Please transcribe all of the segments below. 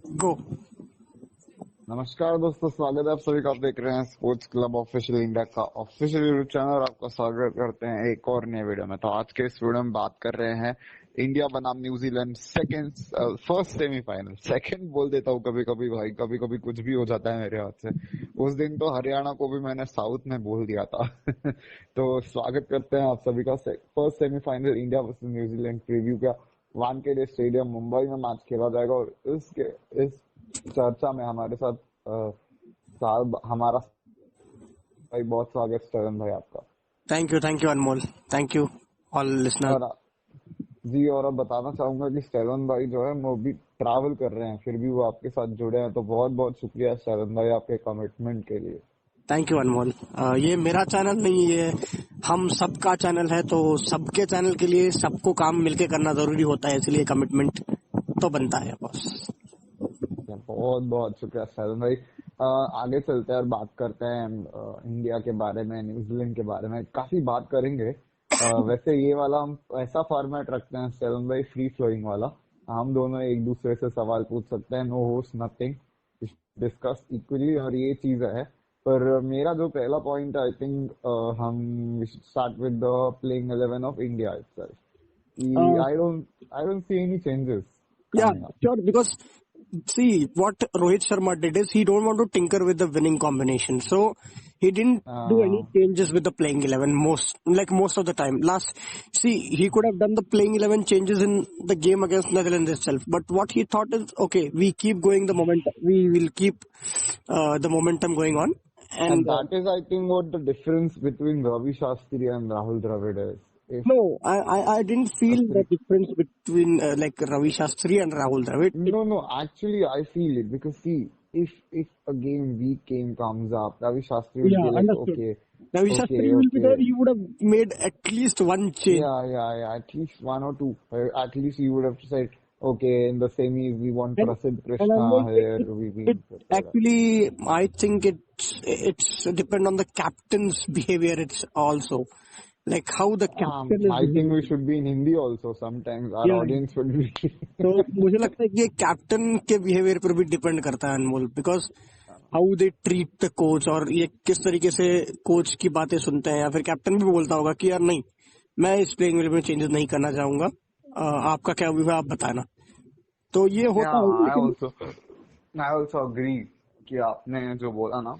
गो। नमस्कार दोस्तों, स्वागत है आप सभी का। आप देख रहे हैं स्पोर्ट्स क्लब ऑफिशियल इंडिया का ऑफिशियल यूट्यूब चैनल और आपका स्वागत करते हैं एक और नए वीडियो में। तो आज के इस वीडियो में बात कर रहे हैं इंडिया बनाम न्यूजीलैंड फर्स्ट सेमीफाइनल। सेकंड बोल देता हूँ कभी कभी भाई, कभी कभी कुछ भी हो जाता है मेरे हाथ से। उस दिन तो हरियाणा को भी मैंने साउथ में बोल दिया था। तो स्वागत करते हैं आप सभी का first semifinal India versus New Zealand preview का। वानखेड़े स्टेडियम मुंबई में मैच खेला जाएगा और इस चर्चा में हमारे साथ हमारा भाई, बहुत स्वागत स्टरन भाई आपका। Thank you Anmol. Thank you all listener. और जी, और अब बताना चाहूंगा कि स्टरन भाई जो है वो भी ट्रैवल कर रहे हैं, फिर भी वो आपके साथ जुड़े हैं। तो बहुत बहुत शुक्रिया स्टरन भाई आपके कमिटमेंट के लिए। थैंक यू अनमोल। ये मेरा चैनल नहीं, ये हम सबका चैनल है, तो सबके चैनल के लिए सबको काम मिलके करना जरूरी होता है, इसलिए कमिटमेंट तो बनता है बॉस। बहुत बहुत शुक्रिया स्टरन भाई। आगे चलते हैं और बात करते हैं इंडिया के बारे में, न्यूजीलैंड के बारे में काफी बात करेंगे। वैसे ये वाला हम ऐसा फॉर्मेट रखते हैं स्टरन भाई, फ्री फ्लोइंग वाला। हम दोनों एक दूसरे से सवाल पूछ सकते हैं, no host nothing, discuss equally, और ये चीज है। पर मेरा जो पहला पॉइंट, आई थिंक हम start with the playing 11 of India itself. I don't see any changes Yeah, coming up. sure. Because see, what Rohit Sharma did is he don't want to tinker with the winning combination, so he didn't do any changes with the playing 11 most of the time. He could have done the playing 11 changes in the game against Netherlands itself, but what he thought is, okay, we keep going the momentum, we will keep the momentum going on, And and that is, I think, what the difference between Ravi Shastri and Rahul Dravid is. If no, I didn't feel the Shastri, difference between like Ravi Shastri and Rahul Dravid. no, actually, I feel it because see, if a weak game comes up, Ravi Shastri would Yeah, be like, understood. okay, Ravi okay, Shastri will be there. okay, He would have made at least one change. yeah, at least one or two. At least you would have said, okay, in the semis we want And Prasidh and Krishna Anmol, here, it actually, I think it's depend on the captain's behavior. It's also like how the captain is I think we behaving. should be in Hindi also sometimes. Our Yeah. audience would be. तो मुझे लगता है कि ये captain के behaviour पर भी depend करता है Anmol, because how they treat the coach, और ये किस तरीके से कोच की बातें सुनते हैं, या फिर कैप्टन भी बोलता होगा कि यार नहीं, मैं इस प्लेइंग में चेंजेस नहीं करना चाहूंगा, आपका क्या व्यू है आप बताना। तो ये होता है, Yeah, लेकिन I also agree कि आपने जो बोला ना,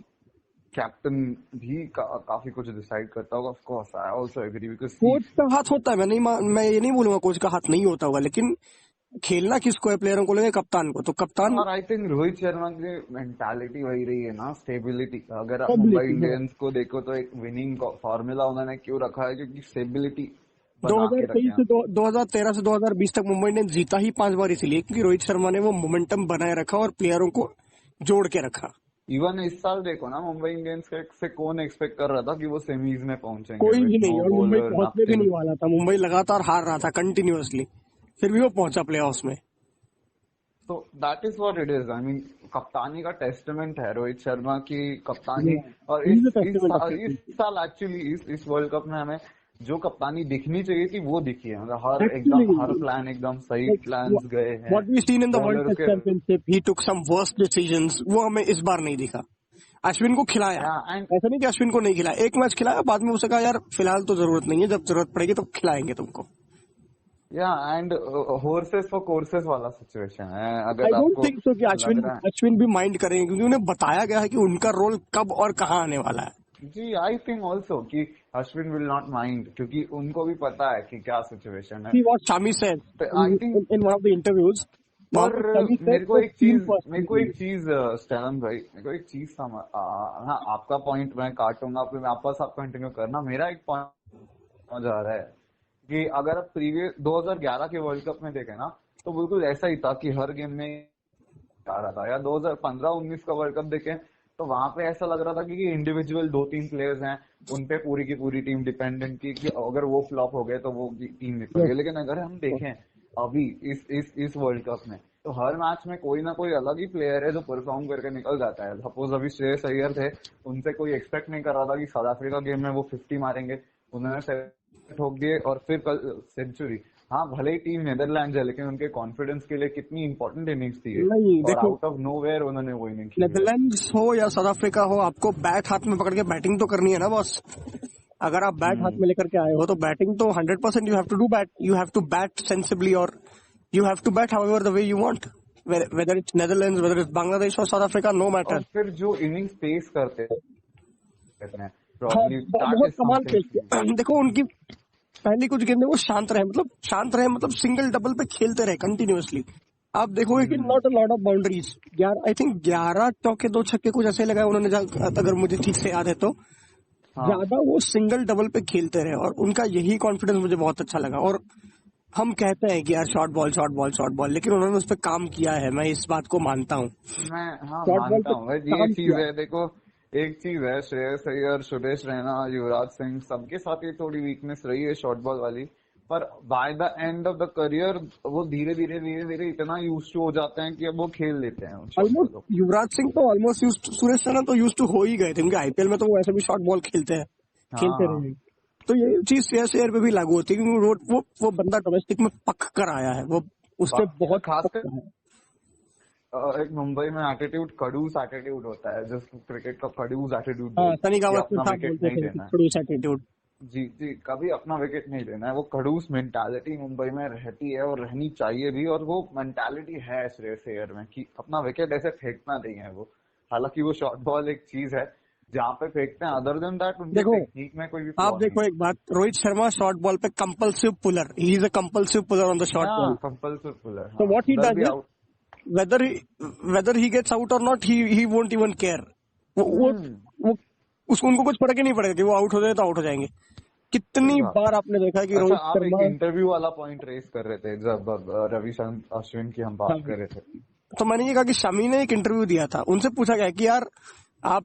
कैप्टन भी काफी कुछ डिसाइड करता होगा। Of course I also agree because coach का हाथ होता है, मैं ये नहीं बोलूंगा कोच का हाथ नहीं होता होगा, लेकिन खेलना किसको है, प्लेयरों को लेंगे कप्तान को, तो कप्तान और आई थिंक रोहित शर्मा की मेंटालिटी वही रही है ना, स्टेबिलिटी। अगर आप मुंबई इंडियंस को देखो तो एक विनिंग फॉर्मूला उन्होंने क्यों रखा है, क्योंकि स्टेबिलिटी बना के रखे हैं। 2013 से 2020 तक मुंबई इंडियंस जीता ही 5 बार इसलिए क्योंकि रोहित शर्मा ने वो मोमेंटम बनाए रखा और प्लेयरों को जोड़ के रखा। इवन इस साल देखो ना, मुंबई इंडियंस से कौन एक्सपेक्ट कर रहा था कि वो सेमीज में पहुंचेंगे। कोई भी नहीं, नो और मुंबई बॉलर, पहुंचने भी नहीं नथिंग। वाला था, मुंबई लगातार हार रहा था कंटिन्यूअसली, फिर भी वो पहुंचा प्लेऑफ्स में। तो that is what it is. I mean, कप्तानी का टेस्टमेंट है रोहित शर्मा की कप्तानी। और इस साल एक्चुअली इस वर्ल्ड कप में हमें जो कप्तानी दिखनी चाहिए थी वो दिखी है। मतलब हर प्लान एकदम सही प्लान्स गए हैं। What we seen in the world bowler test के championship, he took some worst decisions, वो हमें इस बार नहीं दिखा। अश्विन को खिलाया, एंड ऐसा नहीं कि अश्विन को नहीं खिलाया, एक मैच खिलाया, बाद में उसे कहा यार फिलहाल तो जरूरत नहीं है, जब जरूरत पड़ेगी तो खिलाएंगे तुमको। हॉर्सेस फॉर कोर्सेस वाला सिचुएशन है। आई अगर डोंट आपको थिंक सो कि लग रहा है, अश्विन भी माइंड करेंगे, क्योंकि उन्हें बताया गया है कि उनका रोल कब और कहाँ आने वाला है। जी, आई थिंक ऑल्सो कि अश्विन विल नॉट माइंड, क्योंकि उनको भी पता है कि क्या सिचुएशन है। See what Shami said I think in one of the interviews. पर Shami said मेरे को the team first. एक चीज स्टैलन भाई, मेरे को एक चीज समझ, हाँ, आपका पॉइंट मैं काटूंगा, फिर वापस आप कंटिन्यू करना। मेरा एक पॉइंट समझ आ रहा है कि अगर आप प्रीवियस 2011 के वर्ल्ड कप में देखें ना, तो बिल्कुल ऐसा ही था कि हर गेम में आ रहा था। या 2015-19 का वर्ल्ड कप देखें तो वहां पे ऐसा लग रहा था कि इंडिविजुअल 2-3 प्लेयर्स हैं, उनपे पूरी की पूरी टीम डिपेंडेंट की कि अगर वो फ्लॉप हो गए तो वो टीम निकल गई। लेकिन अगर हम देखें अभी इस वर्ल्ड कप में, तो हर मैच में कोई ना कोई अलग ही प्लेयर है जो परफॉर्म करके निकल जाता है। सपोज अभी श्रेयस अय्यर थे, उनसे कोई एक्सपेक्ट नहीं कर रहा था कि साउथ अफ्रीका गेम में वो 50 मारेंगे, उन्होंने ठोक दिए और फिर कल सेंचुरी। हाँ भले ही टीम नेदरलैंड्स है, लेकिन उनके कॉन्फिडेंस के लिए कितनी इंपॉर्टेंट इनिंग्स थी ये, नहीं और देखो, आउट ऑफ नोवेयर उन्होंने वो इनिंग खेली है। नेदरलैंड्स हो या साउथ अफ्रीका हो, आपको बैट हाथ में पकड़ के बैटिंग तो करनी है ना बॉस। अगर आप बैट हाथ में लेकर के आए हो तो बैटिंग तो 100% you have to do bat, you have to bat sensibly, और you have to bat however the way you want, whether it's Netherlands, whether it's Bangladesh और साउथ अफ्रीका, नो और मैटर। फिर जो इनिंग्स पेस करते हैं हाँ, probably that बहुत is कमाल समथिंग। खेलते। देखो उनकी पहली कुछ गेंद में वो शांत रहे, मतलब शांत रहे, मतलब सिंगल डबल पे खेलते रहे कंटिन्यूअसली। आप देखोगे कि not a lot of boundaries, 11 I think 11 चौके 2 छक्के कुछ ऐसे लगाए उन्होंने, अगर मुझे ठीक से याद है तो। हाँ ज्यादा वो सिंगल डबल पे खेलते रहे, और उनका यही कॉन्फिडेंस मुझे बहुत अच्छा लगा। और हम कहते हैं कि यार short ball short ball short ball, लेकिन उन्होंने उस पर काम किया है, मैं इस बात को मानता हूँ। मैं हाँ शॉर्ट बॉल मानता पे हूँ भाई, ये काम चीज किया। है। देखो एक चीज है, श्रेयस अय्यर, सुरेश रैना, युवराज सिंह, सबके साथ ये थोड़ी वीकनेस रही है शॉर्ट बॉल वाली, पर by the end of the career वो धीरे धीरे इतना यूज टू हो जाते हैं कि अब वो खेल लेते हैं शॉर्ट बॉल ऑलमोस्ट को। युवराज सिंह तो ऑलमोस्ट यूज, सुरेश रैना तो यूज टू हो ही गए थे, क्योंकि आईपीएल में तो वो ऐसे भी शॉर्ट बॉल खेलते हैं, हाँ खेलते हाँ रहे। तो ये चीज श्रेयस अय्यर पे भी लागू होती है, क्योंकि वो बंदा डोमेस्टिक में पक कर आया है, वो उससे यार बहुत खासकर पक्का है। एक मुंबई में एटीट्यूड, खड़ूस एटीट्यूड होता है, जिस क्रिकेट का खड़ूस एटीट्यूड हाँ, बोलते सनी हैं कि गावस्कर अपना साहब विकेट बोलते नहीं थे कि लेना है। खड़ूस एटीट्यूड। जी जी, कभी अपना विकेट नहीं लेना है, वो खड़ूस मेंटालिटी मुंबई में रहती है और रहनी चाहिए भी, और वो मेंटालिटी है श्रेयस अय्यर में कि अपना विकेट ऐसे फेंकना नहीं है वो। हालांकि वो शॉर्ट बॉल एक चीज है जहाँ पे फेंकते हैं, अदर देन दैट उनके देखो, टेक्निक में कोई भी आप फ्लॉ नहीं देखो है। एक बात, रोहित शर्मा शॉर्ट बॉल पे compulsive puller, he is a compulsive puller on the short हाँ बॉल। कंपल्सिव पुलर, So हाँ what he उधर does भी is, out. whether he gets out or not, he won't even care. वो उसको, उनको कुछ फर्क ही नहीं पड़ेगा कि वो आउट हो जाए तो आउट हो जाएंगे। सही कितनी बात। बार आपने देखा कि अच्छा, रोहित आप एक शर्मा। इंटरव्यू वाला पॉइंट रेस कर रहे थे जब रविशंकर अश्विन की हम हाँ, बात कर रहे थे। तो मैंने ये कहा कि शमी ने एक इंटरव्यू दिया था, उनसे पूछा गया कि यार आप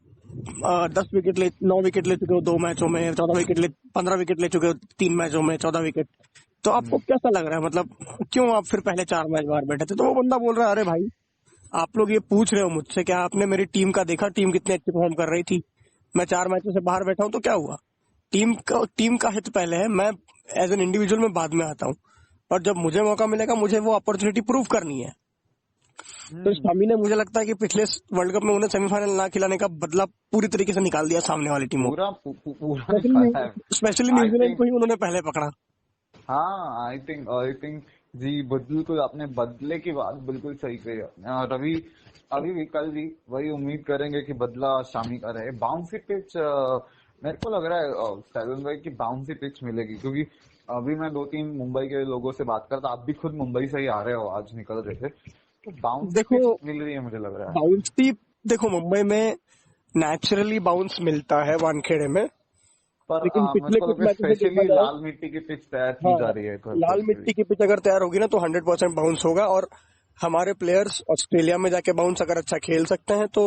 10 विकेट ले, 9 विकेट ले चुके हो 2 मैचों में, 14 विकेट ले, 15 विकेट ले चुके हो 3 मैचों में, 14 विकेट, तो आपको कैसा लग रहा है, मतलब क्यों आप फिर पहले 4 मैच बाहर बैठे थे? तो वो बंदा बोल रहा है, अरे भाई आप लोग ये पूछ रहे हो मुझसे, क्या आपने मेरी टीम का देखा, टीम कितनी अच्छी परफॉर्म कर रही थी? मैं 4 मैचों से बाहर बैठा हूं तो क्या हुआ? टीम का हित पहले है, मैं एज एन इंडिविजुअल में बाद में आता हूँ, और जब मुझे मौका मिलेगा मुझे वो अपॉर्चुनिटी प्रूव करनी है। तो शमी ने, मुझे लगता है कि पिछले वर्ल्ड कप में उन्हें सेमीफाइनल ना खिलाने का बदला पूरी तरीके से निकाल दिया सामने वाली टीमों, पूरा निकाला है। स्पेशली आई न्यूजीलैंड थिंक, को ही उन्होंने पहले पकड़ा। हाँ आई थिंक जी, बिल्कुल आपने बदले की बात बिल्कुल सही कही आपने, और अभी भी कल भी वही उम्मीद करेंगे कि बदला शामी का रहे। बाउंसी पिच, मेरे को लग रहा है सैलन भाई की बाउंसी पिच मिलेगी, क्योंकि अभी मैं 2-3 मुंबई के लोगों से बात करता, आप भी खुद मुंबई से ही आ रहे हो, आज निकल रहे थे, तो बाउंसी देखो पिच मिल रही है मुझे लग रहा है। बाउंसी, देखो मुंबई में नेचुरली बाउंस मिलता है वानखेड़े में, पर लेकिन मेरे पिछले को कुछ लग रहा है मैचों से देखा स्पेशली जाए, लाल मिट्टी की पिच तैयार की हाँ, जा रही है लाल मिट्टी की पिच अगर तैयार होगी ना तो 100% बाउंस होगा, और हमारे प्लेयर्स ऑस्ट्रेलिया में जाके बाउंस अगर अच्छा खेल सकते हैं तो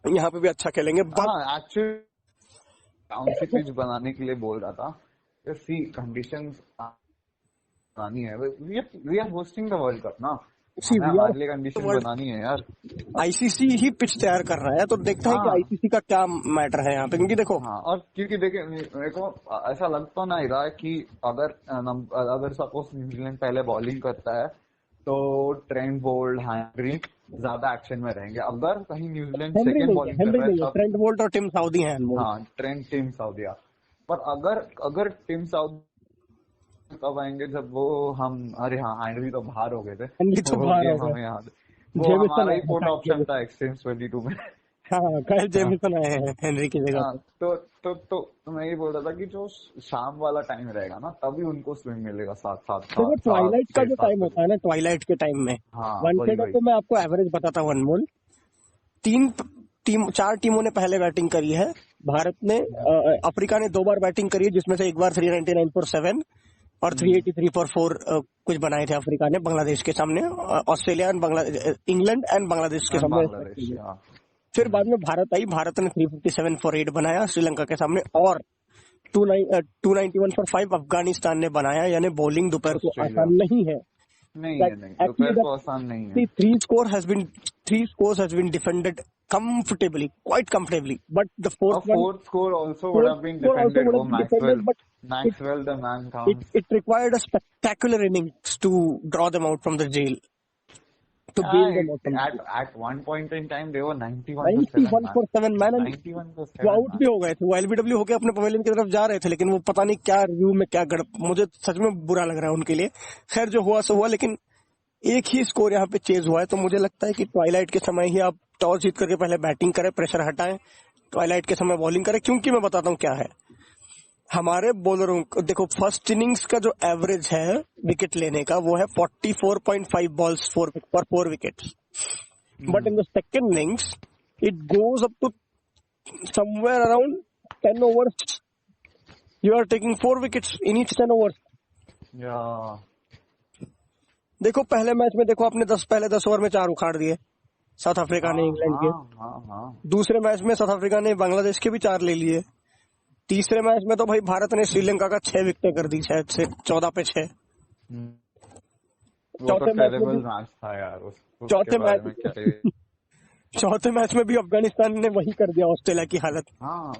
यहाँ पे भी अच्छा खेलेंगे। बट हाँ एक्चुअली बाउंसी पिच बनाने के लिए बोल रहा था, सी कंडीशंस बनानी है, we are hosting the world cup ना, हमें हमारे लिए कंडीशन वर्ल्ड बनानी है यार। आईसीसी ही पिच तैयार कर रहा है, तो देखता है कि हाँ आईसीसी का क्या मैटर है यहाँ पे, क्योंकि देखो हाँ, और क्योंकि देखिए मेरे को ऐसा लग तो नहीं रहा है कि अगर सपोज न्यूजीलैंड पहले बॉलिंग करता है तो ट्रेंट बोल्ट, हेनरी ज्यादा एक्शन में रहेंगे। अगर कहीं न्यूजीलैंड हेनरी सेकेंड नहीं है, बॉलिंग कर हेनरी रहा है नहीं है, तब, ट्रेंट बोल्ट और टिम साउदी हैं अनमोल। हाँ ट्रेंट, टीम साउदिया, पर अगर टीम साउथ कब आएंगे जब वो हम, अरे हाँ हेनरी तो बाहर हो गए थे, हेनरी तो वो बाहर हो गेम गए, हमें याद, वो जेमिसन हमारा आए ही हैं, फोर्थ काइल ऑप्शन जेमिसन। था एक्सचेंज 22 में। हाँ, काइल हाँ जेमिसन आए हैं हेनरी की जगह हाँ, पे। तो मैं ये बोल रहा था कि जो शाम वाला टाइम रहेगा ना, तभी उनको स्विंग मिलेगा, सात सात देखो सात सात ट्वाइलाइट का छह जो सात टाइम बजे होता है ना, ट्वाइलाइट के टाइम में हाँ वही वानखेड़े वही। पे मैं आपको एवरेज बताता हूँ अनमोल, 4 टीमों ने पहले बैटिंग करी है। भारत ने, अफ्रीका ने 2 बार बैटिंग करी है, जिसमें से एक बार 399 फॉर 7 और 383 फॉर 4 कुछ बनाए थे अफ्रीका ने बांग्लादेश के सामने, Australia and England and Bangladesh के सामने। बांग्लादेश, हाँ। फिर बाद में भारत आई, भारत ने 357 फॉर 8 बनाया श्रीलंका के सामने, और 291 फॉर 5 अफगानिस्तान ने बनाया। यानी बॉलिंग दोपहर को ऑस्ट्रेलिया आसान नहीं है। नहीं है, नहीं दोपहर को आसान नहीं है। Three scores has been defended comfortably, quite comfortably. But the A fourth one, fourth score also would have been fourth score also defended. would वो have been defended, but it Maxwell the man it comes. it required a spectacular innings to draw them out from the jail, to Yeah, bail them out from the jail. at one point in time they were 91 for 7 91 man. for 7 man, and 91 for वो 7 out भी man. हो गए थे। वो LBW होके अपने pavilion की तरफ जा रहे थे, लेकिन वो पता नहीं क्या रिव्यू में क्या गड़प, मुझे सच में बुरा लग रहा है उनके लिए। खैर जो हुआ सो हुआ, लेकिन एक ही स्कोर यहाँ पे चेज हुआ है। तो मुझे लगता है कि ट्वाइलाइट के समय ही आप टॉस जीत करके पहले बैटिंग करें, प्रेशर हटाएं, ट्वाइलाइट के समय बॉलिंग करें। क्योंकि मैं बताता हूँ क्या है, हमारे बॉलरों को देखो, फर्स्ट इनिंग्स का जो एवरेज है विकेट लेने का वो है 44.5 balls for 4 wickets, but in the second innings it goes up to somewhere around 10 overs. You are taking 4 wickets in each 10 overs. Yeah. देखो पहले मैच में देखो आपने पहले 10 ओवर में 4 उखाड़ दिए साउथ अफ्रीका ने इंग्लैंड के। हाँ। दूसरे मैच में साउथ अफ्रीका ने बांग्लादेश के भी 4 ले लिए। तीसरे मैच में तो भाई भारत ने श्रीलंका का 6 विकेटें कर दी, शायद से 14 पे 6। चौथे मैच था यार। चौथे मैच में भी अफगानिस्तान ने वही कर दिया ऑस्ट्रेलिया की हालत। हाँ,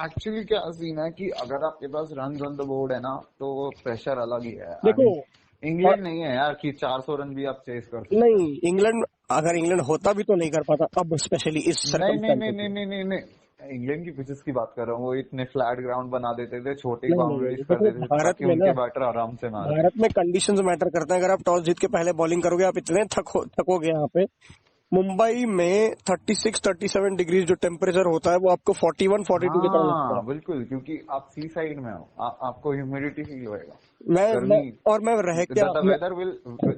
एक्चुअली क्या सीन है कि अगर आपके पास रन ऑन द बोर्ड है ना तो प्रेशर अलग ही है। देखो इंग्लैंड नहीं है यार कि 400 रन भी आप चेस कर सकते। नहीं, इंग्लैंड अगर इंग्लैंड होता भी तो नहीं कर पाता अब, स्पेशली इस नहीं, इंग्लैंड की पिचेस की बात कर रहा हूँ। वो इतने फ्लैट ग्राउंड बना देते थे, छोटे बाउंड्रीज कर देते थे ताकि उनके बैटर आराम से मारे। भारत में कंडीशंस मैटर करते हैं। अगर आप टॉस जीत के पहले बॉलिंग करोगे, आप इतने थकोगे। यहाँ पे मुंबई में 36-37 डिग्री जो टेम्परेचर होता है वो आपको 41-42 की तरह लगता है। बिल्कुल, क्योंकि आप सी साइड में हो, आपको ह्यूमिडिटी फील होएगा। मैं रह क्या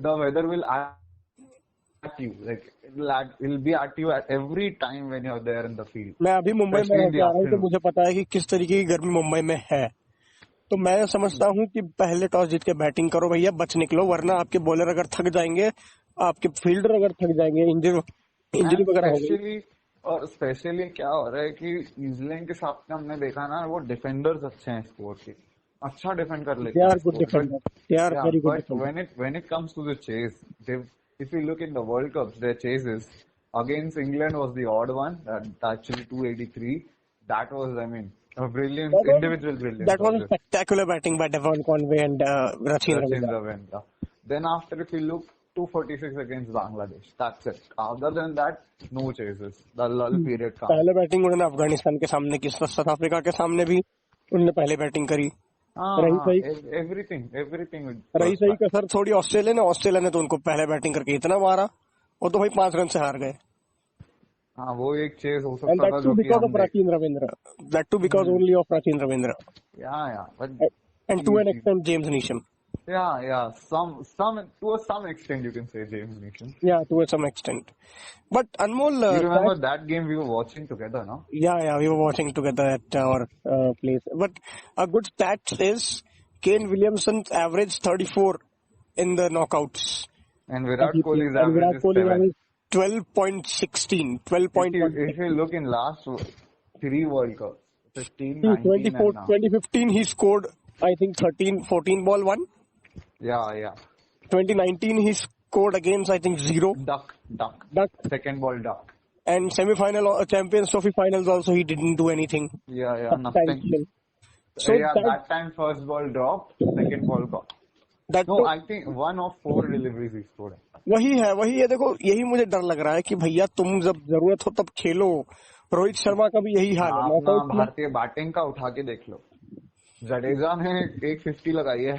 the weather will at you, like it'll be at you at every time when you're there in the field. मैं अभी मुंबई में रह रहा हूँ तो मुझे पता है कि किस तरीके की गर्मी मुंबई में है। तो मैं समझता हूँ कि पहले टॉस जीत के बैटिंग करो भैया, बच निकलो, वरना आपके बॉलर अगर थक जाएंगे, आपके फील्डर अगर थक जाएंगे, इंजरी वगैरह होगी। और स्पेशली क्या हो रहा है कि न्यूजीलैंड के साथ में हमने देखा ना, वो डिफेंडर्स अच्छे हैं स्कोर के, अच्छा डिफेंड कर लेते हैं। When it comes to the chase, if you look in the World Cups, their chases against England was the odd one, actually 283. That was, I mean, a brilliant, individual brilliance. That was a spectacular batting by Devon Conway and Rachin Ravindra. Then after, if you look, 246 against Bangladesh. That's it. Other than that, no chases. The lull period comes. पहले batting उन्होंने अफगानिस्तान के सामने की, south Africa के सामने भी उन्होंने पहले बैटिंग करी। एवरीथिंग रही सही कसर थोड़ी ऑस्ट्रेलिया ने तो उनको पहले बैटिंग करके इतना मारा, वो तो भाई 5 रन से हार गए। हाँ, वो एक चेज हो सकता था। That too because of Rachin Ravindra. That too because only of Rachin Ravindra. Yeah. And to an extent, James Neesham. Yeah. To some extent, you can say James Neesham. Yeah, to some extent. But Anmol, you remember that game we were watching together, no? Yeah, we were watching together at our place. But a good stat is Kane Williamson's average 34 in the knockouts. And Virat Kohli's average is 7. 12.16, 12.1. If you look in last 3 World Cups, 15, 19, 2015 he scored, I think 14 ball 1. Yeah. 2019 he scored against, I think 0. Duck. Second ball duck. And semi-final Champions Trophy finals also he didn't do anything. Yeah, nothing. So that time first ball dropped, second ball got. I think 1 of 4 deliveries he scored. वही है। देखो यही मुझे डर लग रहा है कि भैया तुम जब जरूरत हो तब खेलो। रोहित शर्मा का भी यही हाल है। भारतीय बैटिंग का उठा के देख लो, जडेजा ने 150 लगाई है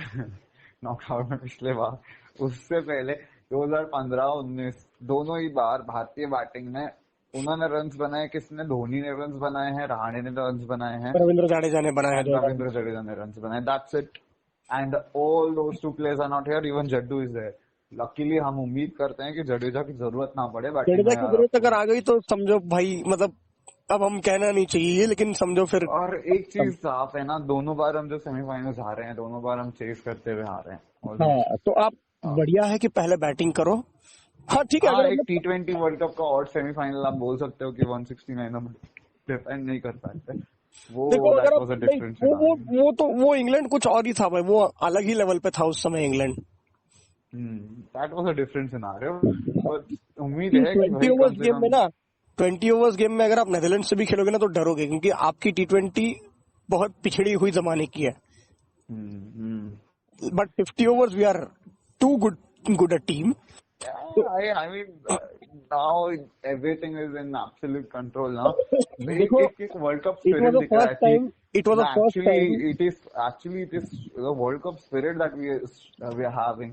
नॉकआउट में पिछले बार। उससे पहले 2015-19 दोनों ही बार भारतीय बैटिंग में उन्होंने रन्स बनाए। किसने? धोनी ने रन्स बनाए हैं, रहाणे ने रन्स बनाए हैं, रविंद्र जडेजा ने रन्स बनाए। That's it. And all those 2 players are not here. Even Jaddu is there. Luckily हम उम्मीद करते हैं कि जडेजा की जरूरत ना पड़े। जडेजा की जरूरत अगर आ गई तो समझो भाई, मतलब अब हम कहना नहीं चाहिए, लेकिन समझो फिर। और एक चीज साफ है ना, दोनों बार हम जो सेमीफाइनल्स हारे हैं, दोनों बार हम चेस करते हुए हारे हैं। हाँ, तो आप बढ़िया है कि पहले बैटिंग करो। हाँ ठीक है। अगर एक T20 वर्ल्ड कप का और सेमीफाइनल आप बोल सकते हो कि 169 हम डिफेंड नहीं कर पाते। वो इंग्लैंड कुछ और ही था भाई, वो अलग ही लेवल पे था उस समय England. That was a different scenario. But उम्मीद है कि 20 ओवर्स गेम में ना 20 ओवर्स गेम में अगर आप नेदरलैंड से भी खेलोगे ना तो डरोगे, क्योंकि आपकी T20 बहुत पिछड़ी हुई जमाने की है। But 50 overs we are too good a team. I mean, now everything is in absolute control now. देखो, एक world cup it was spirit the दिख रहा first है कि time. It was the first time. it is the World Cup spirit that we are having.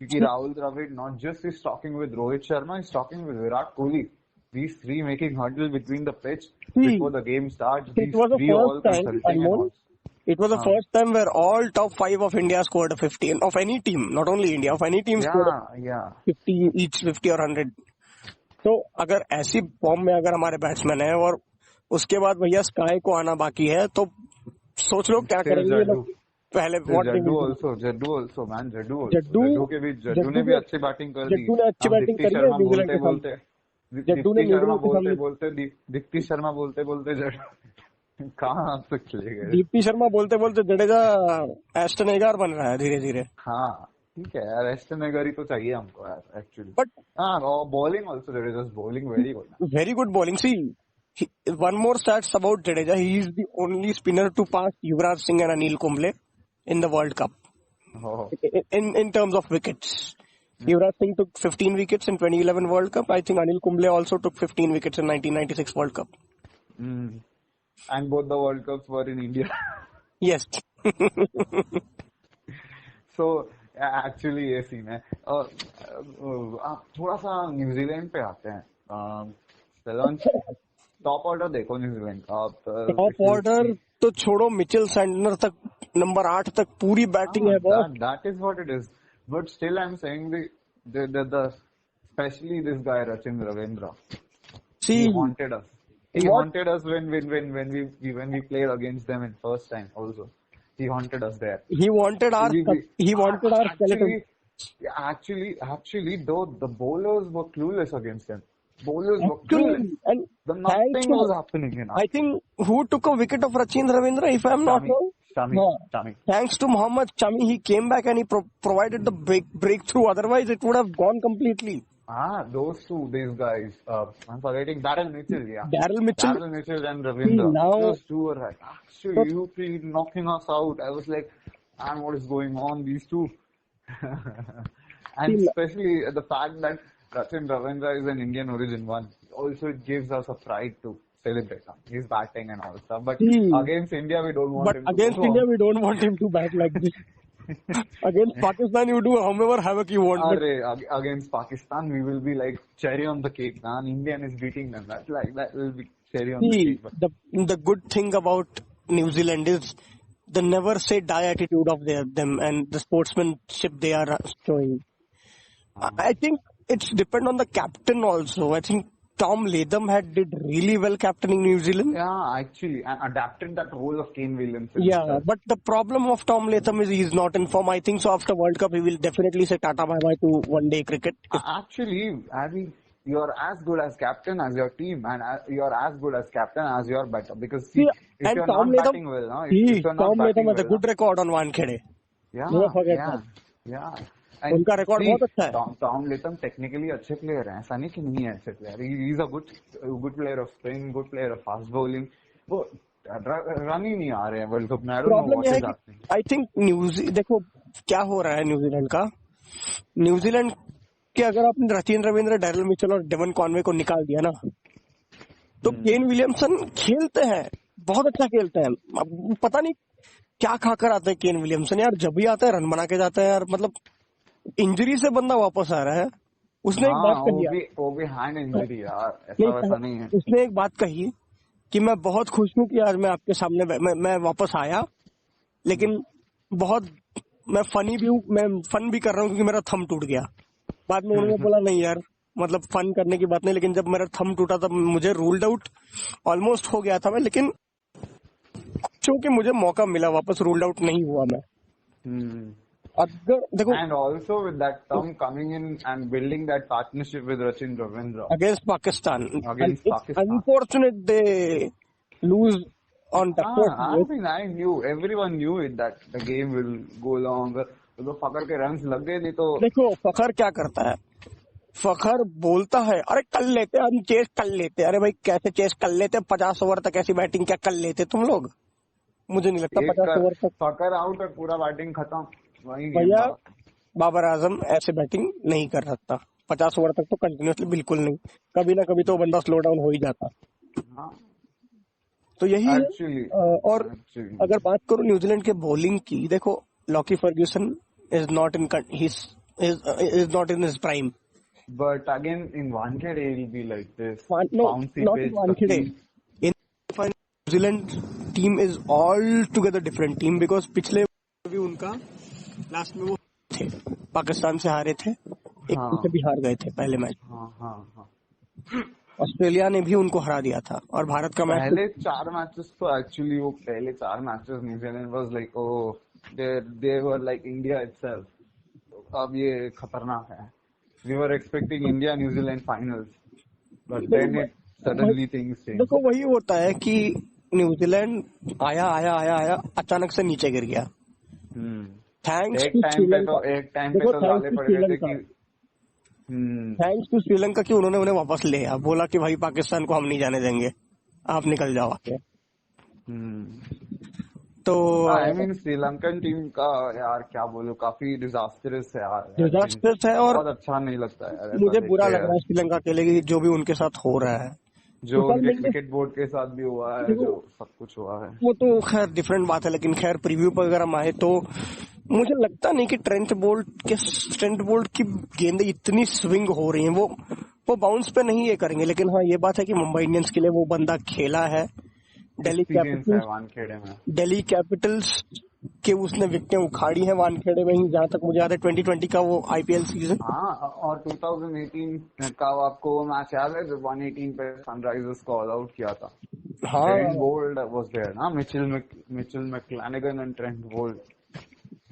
क्योंकि Rahul Dravid not just is talking with Rohit Sharma, he's talking with Virat Kohli. These three making hurdle between the pitch before the game starts. It These was the three all first time, consulting and Anmol. all. It was the हाँ. first time where all top 5 of India scored a 50, of any team, not only India, of any team scored Yeah. 50 each, 50 or 100. तो अगर ऐसी form में अगर हमारे batsman है और उसके बाद भैया स्काई को आना बाकी है, तो सोच लो क्या करेंगे ये लोग। पहले जड्डू ऑल्सो मैन, जड्डू ने भी अच्छी बैटिंग कर दी। जड्डू ने अच्छी बैटिंग करी है न्यूजीलैंड के सामने। जड्डू ने दीप्ति शर्मा बोलते जड्डू कहाँ से चले गए। दीप्ति शर्मा बोलते जडेजा एस्टन एगार बन रहा है धीरे धीरे। हाँ ठीक है यार, एस्टन एगार ही तो चाहिए हमको यार actually. But bowling also, Jadeja's bowling very good. Bowling. See, one more stats about Jadeja. He is the only spinner to pass Yuvraj Singh and Anil Kumble in the World Cup. Oh. In terms of wickets. Yuvraj Singh took 15 wickets in 2011 World Cup. I think Anil Kumble also took 15 wickets in 1996 World Cup. And both the World Cups were in India. Yes. So actually ये scene है। आप थोड़ा सा New Zealand पे आते हैं। Top order देखो New Zealand का। टॉप ऑर्डर तो छोड़ो, मिचेल सैंटनर तक नंबर 8 तक पूरी बैटिंग है boss. That is what it is, but still I am saying the specially this guy Rachin Ravindra, he wanted us when we played against them in first time also. He wanted us there. He wanted our skeleton. Actually, though the bowlers were clueless against them. And nothing was happening. I think who took a wicket of Rachin Ravindra, if I am not wrong? Shami. Thanks to Mohammad Shami, he came back and he provided the breakthrough. Otherwise, it would have gone completely. Those two, these guys. I'm forgetting Daryl Mitchell. Yeah. Daryl Mitchell and Ravindra. Now, those two were like, actually, you three knocking us out. I was like, man, what is going on? These two. And especially the fact that Rachin Ravindra is an Indian origin one. Also, it gives us a pride to celebrate his batting and all stuff. But against India, we don't want him to. But against India, we don't want him to bat like this. Against Pakistan, you do however havoc you want. Against Pakistan, we will be like cherry on the cake. Man, Indian is beating them. That will be cherry on the cake. The good thing about New Zealand is the never say die attitude of them and the sportsmanship they are showing. I think it's depend on the captain also. I think Tom Latham did really well captaining New Zealand. Yeah, actually, and adapted that role of Kane Williamson. Yeah, but the problem of Tom Latham is he's not in form. I think so after World Cup, he will definitely say tata bye-bye to one-day cricket. Actually, I mean, you're as good as captain as your team, and you're as good as captain as your batter. Because if you're not batting well, Tom Latham has a good record on Wankhede. Yeah. उनका record बहुत अच्छा है। Tom Latham technically अच्छे player हैं, ऐसा नहीं कि नहीं है अच्छे player. He is a good player off spin, good player of fast bowling. वो रन ही नहीं आ रहे हैं वर्ल्ड कप में। आई थिंक देखो क्या हो रहा है न्यूजीलैंड का। न्यूजीलैंड के अगर आपने रचिन रविंद्र, डैरल मिचेल और डेवन कॉनवे को निकाल दिया ना, तो केन विलियमसन खेलते हैं, बहुत अच्छा खेलते हैं। पता नहीं क्या खाकर आते हैं केन विलियमसन यार, जब भी आता है रन बना के जाता है यार। मतलब इंजरी से बंदा वापस आ रहा है। उसने एक बात कही, वो भी हैंड इंजरी यार, ऐसा वैसा नहीं है। उसने एक बात कही कि मैं बहुत खुश हूँ कि आज मैं आपके सामने मैं वापस आया, लेकिन बहुत मैं फनी भी हूँ, मैं फन भी कर रहा हूँ क्योंकि मेरा थंब टूट गया। बाद में उन्होंने बोला नहीं यार, मतलब फन करने की बात नहीं, लेकिन जब मेरा थंब टूटा तब मुझे रूल्ड आउट ऑलमोस्ट हो गया था मैं, लेकिन क्योंकि मुझे मौका मिला, वापस रूल्ड आउट नहीं हुआ मैं। And also with that Tom coming in and building that partnership with Rachin Ravindra against Pakistan. Unfortunate they lose on the first. I mean, everyone knew it that the game will go long. तो फखर के runs लग गए, नहीं तो देखो फखर क्या करता है, फखर बोलता है अरे कर लेते हम चेस कर लेते। अरे भाई कैसे चेस कर लेते? 50 ओवर तक ऐसी बैटिंग क्या कर लेते तुम लोग? मुझे नहीं लगता एक 50 ओवर तक। फकर आउट और पूरा बैटिंग खत्म, वही गेम भैया था। बाबर आजम ऐसे बैटिंग नहीं कर सकता 50 ओवर तक तो कंटिन्यूसली, बिल्कुल नहीं। कभी ना कभी तो बंदा स्लो डाउन हो ही जाता। हाँ तो यही है। एक्चुअली, और एक्चुअली अगर बात करूं न्यूजीलैंड के बॉलिंग की, देखो Lockie Ferguson is not in is not in his prime. but again in Wankhede it will be like this no, bouncy not in pitch Wankhede. पतली। In New Zealand team is all together different team, because पिछले भी उनका last में वो थे, पाकिस्तान से हारे थे, एक से हाँ भी हार गए थे पहले मैच। हाँ हाँ हाँ। ऑस्ट्रेलिया ने भी उनको हरा दिया था, और भारत का मैच पहले 4 मैचेस तो एक्चुअली वो पहले 4 matches New Zealand was like oh they were like India itself. तो अब ये खतरनाक है। We were expecting India New Zealand finals, but then it suddenly things change. देखो वही होता है कि न्यूजीलैंड आया आया आया आया, अचानक से नीचे गिर गया। Thanks to Sri Lanka. एक टाइम पे देखो तो थैंक्स लाले टू पड़ गए थे श्रीलंका, कि थैंक्स टू श्रीलंका कि उन्होंने उन्हें वापस ले आया, बोला कि भाई पाकिस्तान को हम नहीं जाने देंगे, आप निकल जाओ आके। तो आई मीन श्रीलंकन टीम का यार क्या बोलूं, काफी डिजास्टरस है यार। डिजास्टर है, और बहुत अच्छा नहीं लगता है यार ऐसा मुझे देख बुरा के लग रहा है श्रीलंका के लिए कि जो भी उनके साथ हो रहा है। जो ऊपर उनके लेंगे क्रिकेट बोर्ड के साथ भी हुआ है, देखो, जो सब कुछ हुआ है। वो तो खैर डिफरेंट बात है, लेकिन खैर प्रीव्यू पर अगर हम आए तो मुझे लगता नहीं कि ट्रेंट बोल्ट की गेंदें इतनी स्विंग हो रही हैं, वो बाउंस पे नहीं ये करेंगे। लेकिन हाँ ये बात है कि मुंबई इंडियंस के लिए वो बंदा खेला है। एक्सपीरियंस है वानखेड़े में। दिल्ली कैपिटल्स के उसने विकेटें उखाड़ी हैं वानखेड़े में ही, जहां तक मुझे याद है 2020 का वो आईपीएल सीजन। हाँ और 2018 का आपको मैच याद है जब 118 पे सनराइजर्स को ऑल आउट किया था। हाँ ट्रेंट बोल्ट वाज देयर ना, मिचेल मैक्लेनेगन एंड ट्रेंट बोल्ट।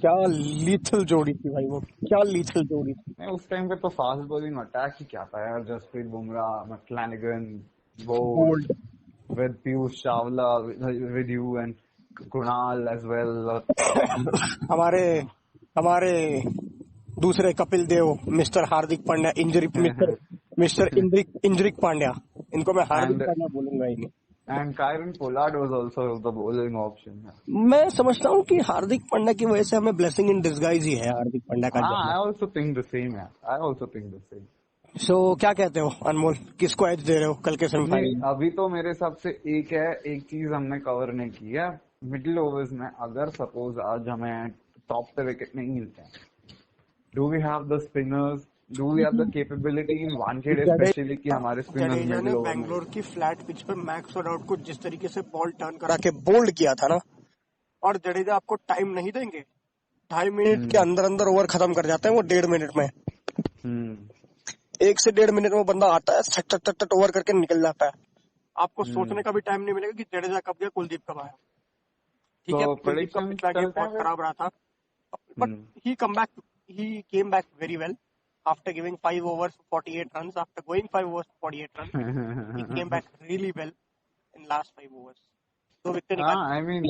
क्या लीथल जोड़ी थी भाई, वो क्या लीथल जोड़ी थी। नहीं उस टाइम पे तो फास्ट बॉलिंग अटैक ही क्या था यार, Jasprit Bumrah, McClenaghan, Boult bold with Piyush Chawla, with you and Kunal as well. हमारे हमारे दूसरे कपिल देव, मिस्टर हार्दिक पांड्या, मिस्टर इंद्रिक पांड्या, इनको मैं हार्दिक and पांड्या बोलूंगा ही नहीं। and Kyron Pollard was also the bowling option. मैं समझता हूँ कि हार्दिक पांड्या की वजह से हमें ब्लेसिंग इन डिस्गाइज ही है हार्दिक पांड्या का हाँ, I जाना। also think the same यार, I also think the same. सो क्या कहते हो अनमोल, किसको एज दे रहे हो कल के नहीं सेमीफाइनल में? अभी तो मेरे हिसाब से एक चीज हमने कवर नहीं की है। मिडिल ओवर्स में अगर सपोज आज हमें टॉप पे विकेट नहीं मिलते हैं, do we have the spinners, do we have the capability in Wankhede specially कि हमारे स्पिनर्स जडेजा ने मिडिल ओवर में। बैंगलोर की फ्लैट पिच पर मैक्स आउट को जिस तरीके से बॉल टर्न करा के बोल्ड किया था ना, और जडेजा आपको टाइम नहीं देंगे, 2.5 मिनट के अंदर अंदर ओवर खत्म कर जाते हैं वो 1.5 मिनट में। 1 से 1.5 मिनट में वो बंदा आता है, सट सट सट ओवर करके निकल जाता है। आपको सोचने का भी टाइम नहीं मिलेगा कि जडेजा कब गया, कुलदीप कब आया। ठीक है, कुलदीप का पिछला गेम बहुत खराब रहा था, but he came back very well after giving 5 overs 48 runs, after going 5 overs 48 runs, he came back really well in last 5 overs. So wicket I mean,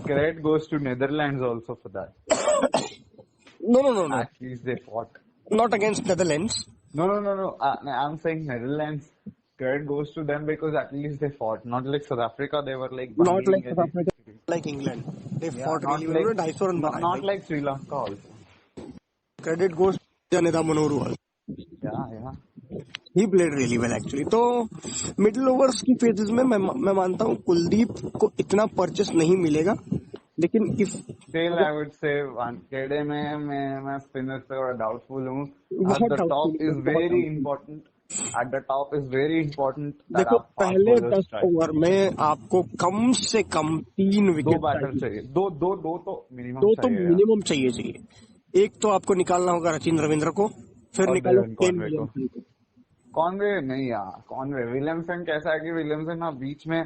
credit goes to Netherlands also for that. No. At least they fought. Not against Netherlands. No. I'm saying Netherlands. Credit goes to them because at least they fought. Not like South Africa, they were like Not like South Africa, like England. They fought really well. 250 run बनाए. Not like Sri Lanka also. Credit goes to Janeda Manoru also. Yeah. He played really well actually. तो middle overs की phases में मैं मानता हूँ कुलदीप को इतना purchase नहीं मिलेगा, लेकिन Still I would say Wankhede में मैं स्पिनर्स पे थोड़ा डाउटफुल हूँ. At the top is very important. देखो पहले 10 ओवर में आपको कम से कम 3 विकेट, 2 बैटर चाहिए, दो तो मिनिमम चाहिए। एक तो आपको निकालना होगा रचिन रविंद्र को, फिर निकालो कॉनवे नहीं यार, कॉनवे विलियमसन कैसा है कि विलियमसन ना बीच में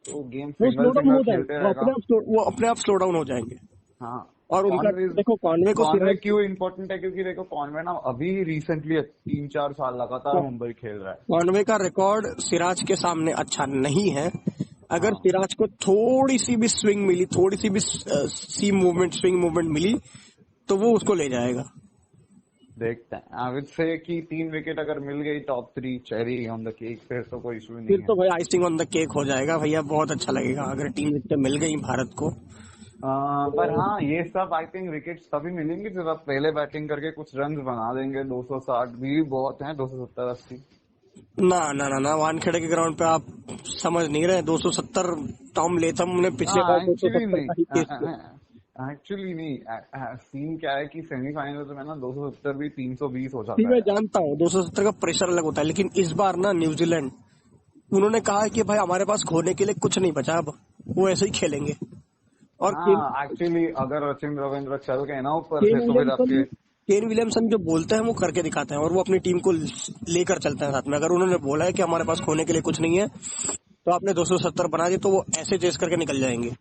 वो गेम खेलते रहेगा, वो अपने आप स्लो डाउन हो जाएंगे। हाँ, और उनका देखो कॉनवे क्यों इम्पोर्टेंट है, क्योंकि देखो कॉनवे ना अभी रिसेंटली 3-4 साल लगातार मुंबई खेल रहा है। कॉनवे का रिकॉर्ड सिराज के सामने अच्छा नहीं है। अगर सिराज को थोड़ी सी भी स्विंग मिली, थोड़ी सी भी स्विंग मूवमेंट मिली, तो वो उसको ले जाएगा। देखते हैं। आई वुड से कि 3 विकेट अगर मिल गई top 3 cherry on the cake, फिर तो कोई इशू नहीं फिर है। तो भाई आइसिंग ऑन द केक हो जाएगा भैया, बहुत अच्छा लगेगा अगर 3 विकेट मिल गई भारत को। पर हाँ, ये सब आई थिंक विकेट्स तभी मिलेंगे जब आप पहले बैटिंग करके कुछ रन बना देंगे। 260 भी बहुत हैं, 270-80। ना ना ना ना, वानखेड़े के ग्राउंड पे आप समझ नहीं रहे। 270 टॉम लेथम ने पिछले बार एक्चुअली 270 नहीं, का ही केस किया। एक्चुअली नहीं। सीन क्या है कि सेमीफाइनल में ना 270 भी 320 हो ठीक, जाता मैं है। जानता हूँ 270 का प्रेशर अलग होता है, लेकिन इस बार ना न्यूजीलैंड, उन्होंने कहा है कि भाई हमारे पास खोने के लिए कुछ नहीं बचा, अब वो ऐसे ही खेलेंगे। और हाँ, एक्चुअली अगर सचिन रविंद्र चल गए ना ऊपर केन से तो फिर विलियमसन आपके। केन विलियमसन जो बोलते हैं वो करके दिखाते हैं, और वो अपनी टीम को लेकर चलते हैं साथ में। अगर उन्होंने बोला है कि हमारे पास खोने के लिए कुछ नहीं है, तो आपने 270 बना दी, तो वो ऐसे चेस करके निकल जाएंगे।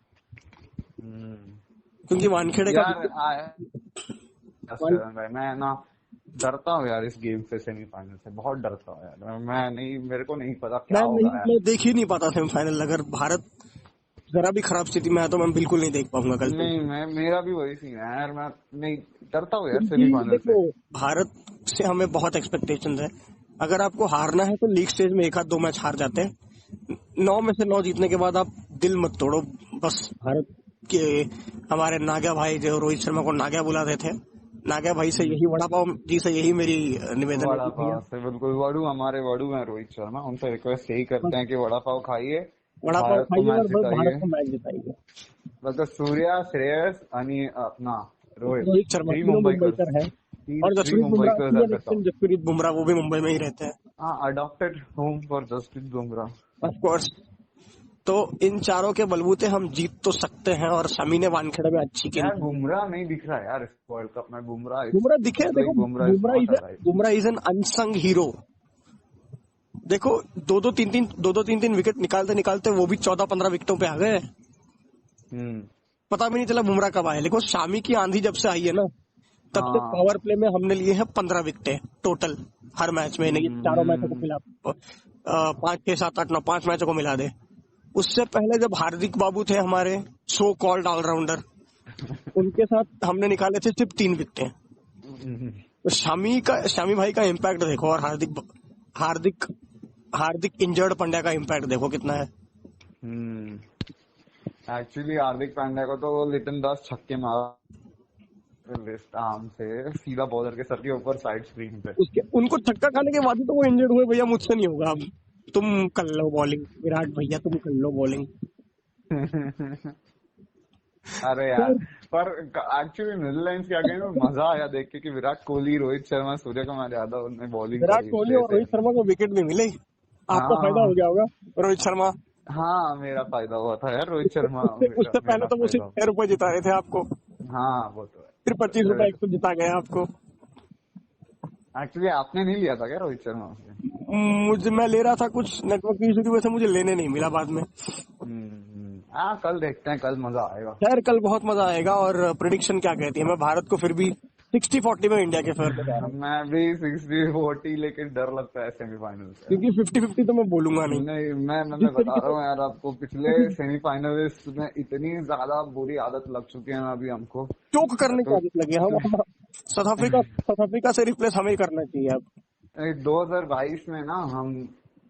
क्योंकि वानखेड़े का यार वान- भाई, मैं ना डरता हूँ यार इस गेम से, सेमीफाइनल से बहुत डरता हूँ यार। मैं नहीं, मेरे को नहीं पता क्या होगा यार। मैं देख ही नहीं पाता सेमीफाइनल। अगर भारत जरा भी खराब स्थिति में है तो मैं बिल्कुल नहीं देख पाऊंगा कल से। नहीं, मेरा भी वही सीन है यार। मैं नहीं, डरता हूँ यार क्योंकि सेमीफाइनल से। देखो, भारत से हमें बहुत एक्सपेक्टेशंस है। अगर आपको हारना है तो लीग स्टेज में 1 आध 2 मैच हार जाते हैं। 9 में से 9 जीतने के बाद आप दिल मत तोड़ो। बस भारत के हमारे नागा भाई जो रोहित शर्मा को नागा बुलाते थे, नागा भाई से यही, वड़ा पाव जी से यही मेरी निवेदन है वड़ा कि भैया पाव से बिल्कुल, हमारे वड़ू हैं रोहित शर्मा, उनसे रिक्वेस्ट यही बस करते हैं कि वड़ा पाव खाइए, वड़ा पाव भारत को खाइए मैच और बस भारत जिताइए। को मैच जिताइए। मतलब सूर्या, श्रेयस आणि अपना रोहित, रोहित शर्मा 3 तीनों मुंबईकर्स, मुंबईकर है। और 3 जसप्रीत बुमराह मुंबईकर्स भी है, एट द लेकिन टॉप। जसप्रीत बुमराह वो भी मुंबई में ही रहते हैं। हाँ, adopted home for Jasprit Bumrah. Of course. तो इन चारों के बलबूते हम जीत तो सकते हैं, और शमी ने वानखेड़े में अच्छी खेली। यार बुमराह नहीं दिख रहा यार इस वर्ल्ड कप में। बुमराह इज बुमराह दिखे, देखो like, Bumrah is not alive. Bumrah is an unsung hero. देखो, 2-3 विकेट निकालते निकालते वो भी 14-15 विकेटों पे आ गए। हम्म। पता भी नहीं चला बुमराह कब आए। लेकिन शामी की आंधी जब से आई है ना, तब से हाँ। पावर प्ले में हमने लिए हैं 15 विकेटें टोटल हर मैच में। नहीं, चारों मैचों को मिला 5, 6, 7, 8, 9 5 मैचों को मिला दे। उससे पहले जब हार्दिक बाबू थे हमारे सो कॉल्ड ऑलराउंडर, उनके साथ हमने निकाले थे सिर्फ 3 विकेटें। तो शामी भाई का इम्पैक्ट देखो, और हार्दिक हार्दिक इंजर्ड पंड्या का इम्पैक्ट देखो कितना है। एक्चुअली हार्दिक पांड्या को तो लिटन दास छक्के मारा लिस्ट आर्म से सीधा बॉलर के सर के ऊपर साइड स्क्रीन पे। उनको छक्का खाने के बाद ही तो वो इंजर्ड हुए। भैया मुझसे नहीं होगा, अब तुम कर लो बॉलिंग, विराट भैया तुम कर लो बॉलिंग। अरे यार, पर एक्चुअली नीदरलैंड्स के आगे में मजा आया देख के कि विराट कोहली, रोहित शर्मा, सूर्य कुमार यादव ने बॉलिंग विराट करी कोहली और जैसे। रोहित शर्मा को विकेट नहीं मिले, आपका फायदा हो हाँ गया होगा। रोहित शर्मा, हाँ, मेरा फायदा हुआ था यार, रोहित शर्मा, उससे पहले मेरा तो वो फायदा सिर्फ हुआ। 6 रुपए जिता रहे थे आपको, हाँ वो तो फिर 25 रुपए एक तो जिता गया आपको। है। एक्चुअली आपने नहीं लिया था क्या रोहित शर्मा से? मैं ले रहा था, कुछ नेटवर्क की इशू की वजह से मुझे लेने नहीं मिला बाद में। हाँ, कल देखते हैं, कल मजा आएगा। खैर कल बहुत मजा आएगा। और प्रिडिक्शन क्या कहती है? मैं भारत को फिर भी 60-40 में इंडिया के फेवर में जा रहा हूँ, मैं भी 60-40, लेकिन डर लगता है सेमीफाइनल से। क्योंकि 50-50 तो मैं बोलूंगा नहीं। नहीं, मैं जिस बता तरीके रहा से हूँ यार आपको, पिछले सेमीफाइनलिस्ट में इतनी ज्यादा बुरी आदत लग चुकी है ना अभी हमको। चोक करने की तो आदत लगी है। हम साउथ अफ्रीका से रिप्लेस हमें ही करना चाहिए अब। 2022 में ना हम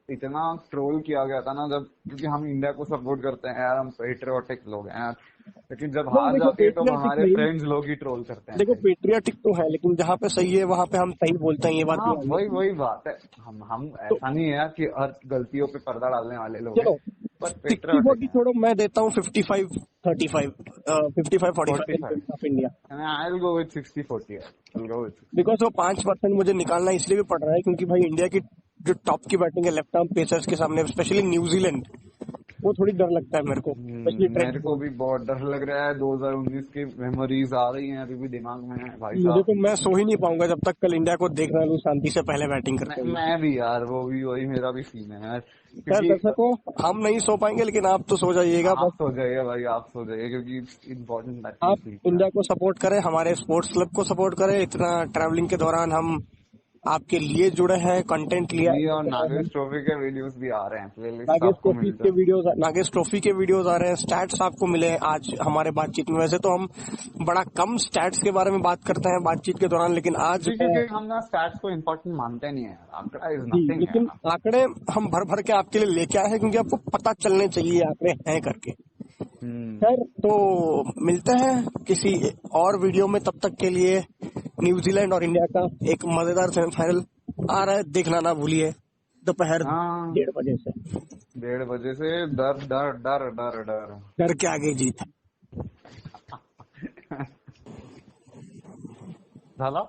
इतना ट्रोल किया गया था ना, जब, क्योंकि हम इंडिया को सपोर्ट करते हैं यार, हम पेट्रियोटिक लोग हैं यार, लेकिन जब नहीं हार देखो, जाती है तो पेट्रियाटिक हमारे नहीं, फ्रेंड्स लोग ही ट्रोल करते हैं देखो भाई। पेट्रियाटिक तो है, लेकिन जहाँ पे सही है वहाँ पे हम सही बोलते हैं, ये बात हाँ, भी वही है। वही बात है। हम तो ऐसा नहीं है यार कि हर गलतियों पे पर्दा डालने वाले लोग हैं, चलो, पर 60-40 पेट्रियोटिक हैं। छोड़ो, मैं देता हूँ 55-35, 55-45 इन 45। Favour of India. I will go with 60-40 यार, I will go with 60। Because वो 5% मुझे निकालना इसलिए भी पड़ रहा है, क्योंकि भाई इंडिया की जो टॉप की बैटिंग है लेफ्ट आर्म पेसर्स के सामने, स्पेशली न्यूजीलैंड, वो थोड़ी डर लगता है मेरे को, स्पेशली मेरे को भी बहुत डर लग रहा है। 2019 की मेमोरीज आ रही हैं अभी भी दिमाग में है भाई मुझे साहब। तो, मैं सो ही नहीं पाऊंगा जब तक कल इंडिया को देख रहा हूँ शांति से पहले बैटिंग करते हुए। मैं भी यार, वो भी वही मेरा भी सीन है यार, खैर क्योंकि दर्शकों, हम नहीं सो पाएंगे, लेकिन आप तो सो जाइएगा आप बस। सो जाइए भाई, आप सो जाइए, क्योंकि इम्पोर्टेंट आप मैच इंडिया को सपोर्ट करें, हमारे स्पोर्ट्स क्लब को सपोर्ट करें। इतना ट्रैवलिंग के दौरान हम आपके लिए जुड़े हैं, कंटेंट लिया जी, और नागेश ट्रॉफी के वीडियोस भी आ रहे हैं, प्लेलिस्ट नागेश आपको ट्रॉफी मिल के जाए। वीडियोस नागेश ट्रॉफी के वीडियोस आ रहे हैं, स्टैट्स आपको मिले हैं आज हमारे बातचीत में। वैसे तो हम बड़ा कम स्टैट्स के बारे में बात करते हैं बातचीत के दौरान, लेकिन आज जी, क्योंकि हम ना स्टैट्स को इम्पोर्टेंट मानते नहीं है, आंकड़ा इज जी, नथिंग है लेकिन ना। आंकड़े हम भर भर के आपके लिए लेके आए हैं, क्योंकि आपको पता चलने चाहिए आंकड़े हैं करके। खैर, तो मिलते हैं किसी और वीडियो में, तब तक के लिए न्यूजीलैंड और इंडिया का एक मजेदार सेमीफाइनल आ रहा है, देखना ना भूलिए दोपहर हाँ, 1:30 से। 1:30 से डर डर डर डर डर। डर के आगे जीत। झाला